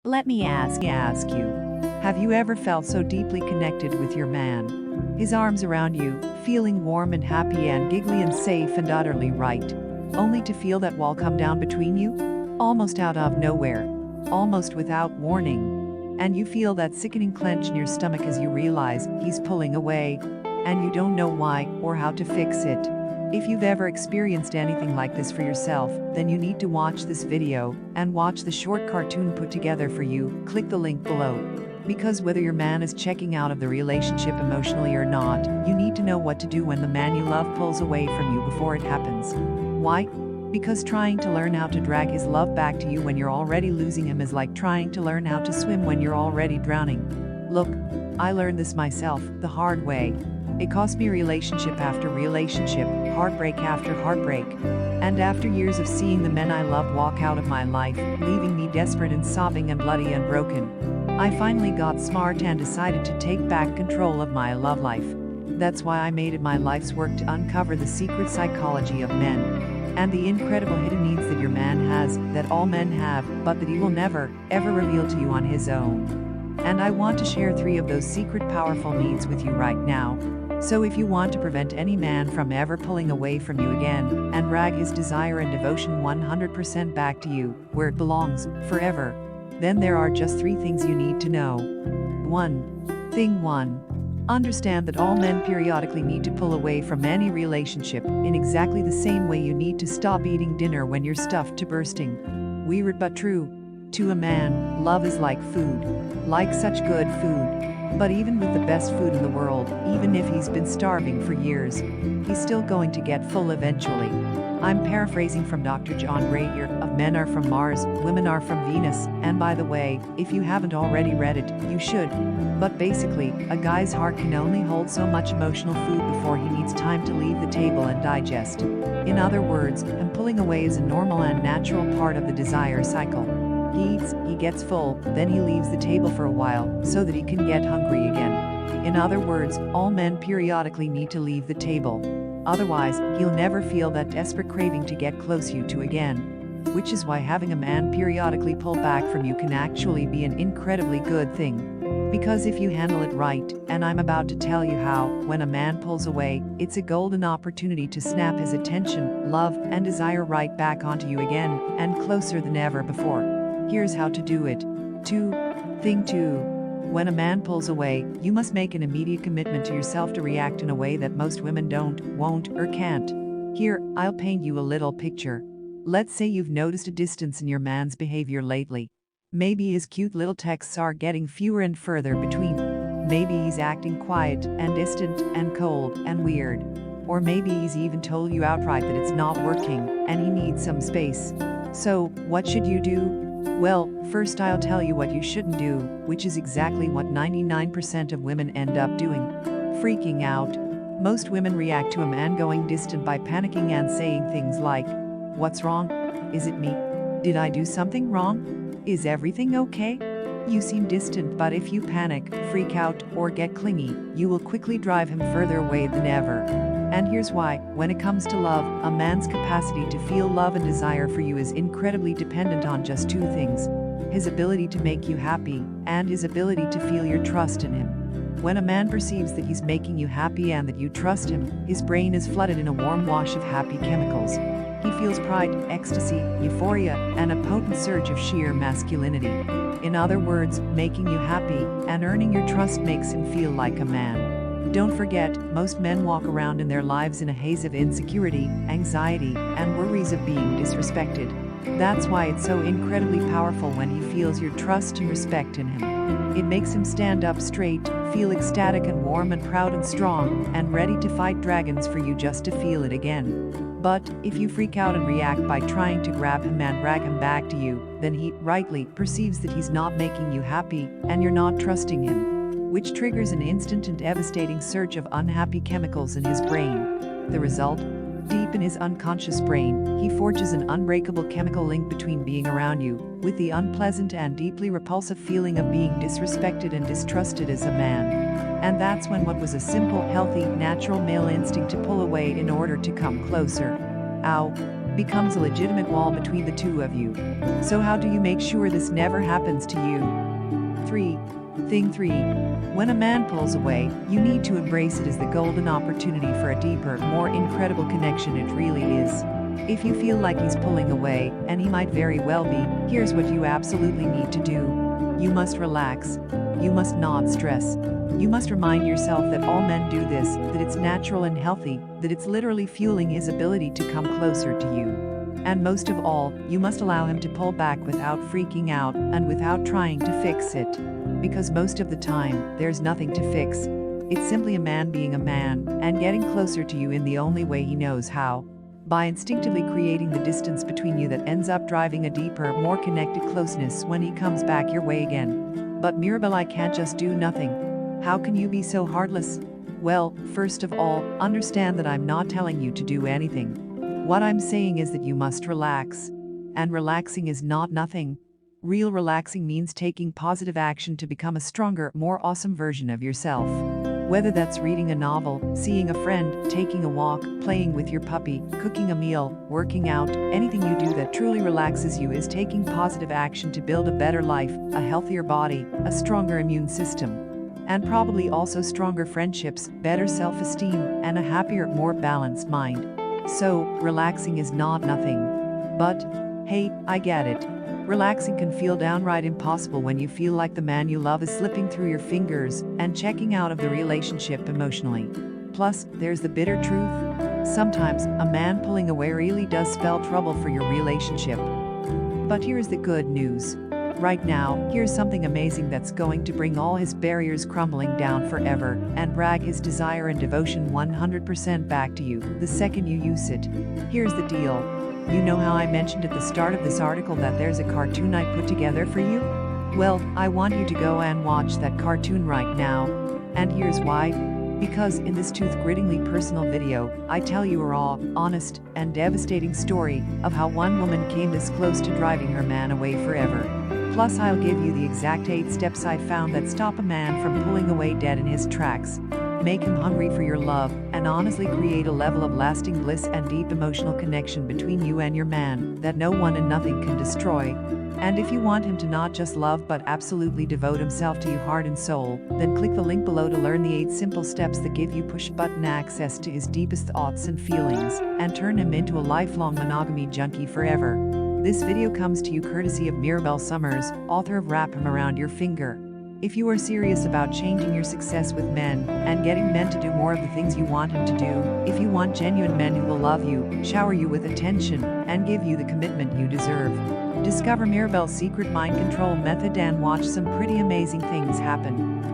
Let me ask you, have you ever felt so deeply connected with your man? His arms around you, feeling warm and happy and giggly and safe and utterly right, only to feel that wall come down between you? Almost out of nowhere, almost without warning. And you feel that sickening clench in your stomach as you realize he's pulling away, and you don't know why or how to fix it. If you've ever experienced anything like this for yourself, then you need to watch this video and watch the short cartoon put together for you. Click the link below. Because whether your man is checking out of the relationship emotionally or not, you need to know what to do when the man you love pulls away from you before it happens. Why? Because trying to learn how to drag his love back to you when you're already losing him is like trying to learn how to swim when you're already drowning. Look, I learned this myself, the hard way. It cost me relationship after relationship, heartbreak after heartbreak. And after years of seeing the men I loved walk out of my life, leaving me desperate and sobbing and bloody and broken, I finally got smart and decided to take back control of my love life. That's why I made it my life's work to uncover the secret psychology of men, and the incredible hidden needs that your man has, that all men have, but that he will never, ever reveal to you on his own. And I want to share 3 of those secret powerful needs with you right now. So if you want to prevent any man from ever pulling away from you again, and drag his desire and devotion 100% back to you, where it belongs, forever, then there are just 3 things you need to know. 1. Thing 1. Understand that all men periodically need to pull away from any relationship, in exactly the same way you need to stop eating dinner when you're stuffed to bursting. Weird but true. To a man, love is like food. Like such good food. But even with the best food in the world, even if he's been starving for years, he's still going to get full eventually. I'm paraphrasing from Dr. John Grayer of Men Are From Mars, Women Are From Venus, and by the way, if you haven't already read it, you should. But basically, a guy's heart can only hold so much emotional food before he needs time to leave the table and digest. In other words, him pulling away is a normal and natural part of the desire cycle. He eats, he gets full, then he leaves the table for a while, so that he can get hungry again. In other words, all men periodically need to leave the table. Otherwise, he'll never feel that desperate craving to get close you to again. Which is why having a man periodically pull back from you can actually be an incredibly good thing. Because if you handle it right, and I'm about to tell you how, when a man pulls away, it's a golden opportunity to snap his attention, love, and desire right back onto you again, and closer than ever before. Here's how to do it. 2. Thing 2. When a man pulls away, you must make an immediate commitment to yourself to react in a way that most women don't, won't, or can't. Here, I'll paint you a little picture. Let's say you've noticed a distance in your man's behavior lately. Maybe his cute little texts are getting fewer and further between. Maybe he's acting quiet and distant and cold and weird. Or maybe he's even told you outright that it's not working and he needs some space. So, what should you do? Well, first I'll tell you what you shouldn't do, which is exactly what 99% of women end up doing. Freaking out. Most women react to a man going distant by panicking and saying things like, "What's wrong? Is it me? Did I do something wrong? Is everything okay?" You seem distant, but if you panic, freak out, or get clingy, you will quickly drive him further away than ever. And here's why. When it comes to love, a man's capacity to feel love and desire for you is incredibly dependent on just 2 things: his ability to make you happy, and his ability to feel your trust in him. When a man perceives that he's making you happy and that you trust him, his brain is flooded in a warm wash of happy chemicals. He feels pride, ecstasy, euphoria, and a potent surge of sheer masculinity. In other words, making you happy and earning your trust makes him feel like a man. Don't forget, most men walk around in their lives in a haze of insecurity, anxiety, and worries of being disrespected. That's why it's so incredibly powerful when he feels your trust and respect in him. It makes him stand up straight, feel ecstatic and warm and proud and strong, and ready to fight dragons for you just to feel it again. But if you freak out and react by trying to grab him and drag him back to you, then he, rightly, perceives that he's not making you happy, and you're not trusting him, which triggers an instant and devastating surge of unhappy chemicals in his brain. The result? Deep in his unconscious brain, he forges an unbreakable chemical link between being around you, with the unpleasant and deeply repulsive feeling of being disrespected and distrusted as a man. And that's when what was a simple, healthy, natural male instinct to pull away in order to come closer. Ow. becomes a legitimate wall between the two of you. So how do you make sure this never happens to you? 3. Thing 3. When a man pulls away, you need to embrace it as the golden opportunity for a deeper, more incredible connection it really is. If you feel like he's pulling away, and he might very well be, here's what you absolutely need to do. You must relax. You must not stress. You must remind yourself that all men do this, that it's natural and healthy, that it's literally fueling his ability to come closer to you. And most of all, you must allow him to pull back without freaking out and without trying to fix it. Because most of the time, there's nothing to fix. It's simply a man being a man and getting closer to you in the only way he knows how. By instinctively creating the distance between you that ends up driving a deeper, more connected closeness when he comes back your way again. But Mirabelle, I can't just do nothing. How can you be so heartless? Well, first of all, understand that I'm not telling you to do anything. What I'm saying is that you must relax. And relaxing is not nothing. Real relaxing means taking positive action to become a stronger, more awesome version of yourself. Whether that's reading a novel, seeing a friend, taking a walk, playing with your puppy, cooking a meal, working out, anything you do that truly relaxes you is taking positive action to build a better life, a healthier body, a stronger immune system. And probably also stronger friendships, better self-esteem, and a happier, more balanced mind. So, relaxing is not nothing. But, hey, I get it. Relaxing can feel downright impossible when you feel like the man you love is slipping through your fingers and checking out of the relationship emotionally. Plus, there's the bitter truth. Sometimes, a man pulling away really does spell trouble for your relationship. But here's the good news. Right now, here's something amazing that's going to bring all his barriers crumbling down forever and brag his desire and devotion 100% back to you the second you use it. Here's the deal. You know how I mentioned at the start of this article that there's a cartoon I put together for you? Well, I want you to go and watch that cartoon right now. And here's why. Because in this tooth-grittingly personal video, I tell you a raw, honest, and devastating story of how one woman came this close to driving her man away forever. Plus, I'll give you the exact 8 steps I found that stop a man from pulling away dead in his tracks, make him hungry for your love, and honestly create a level of lasting bliss and deep emotional connection between you and your man that no one and nothing can destroy. And if you want him to not just love but absolutely devote himself to you heart and soul, then click the link below to learn the 8 simple steps that give you push-button access to his deepest thoughts and feelings, and turn him into a lifelong monogamy junkie forever. This video comes to you courtesy of Mirabelle Summers, author of Wrap Him Around Your Finger. If you are serious about changing your success with men and getting men to do more of the things you want him to do, if you want genuine men who will love you, shower you with attention, and give you the commitment you deserve, discover Mirabelle's secret mind control method and watch some pretty amazing things happen.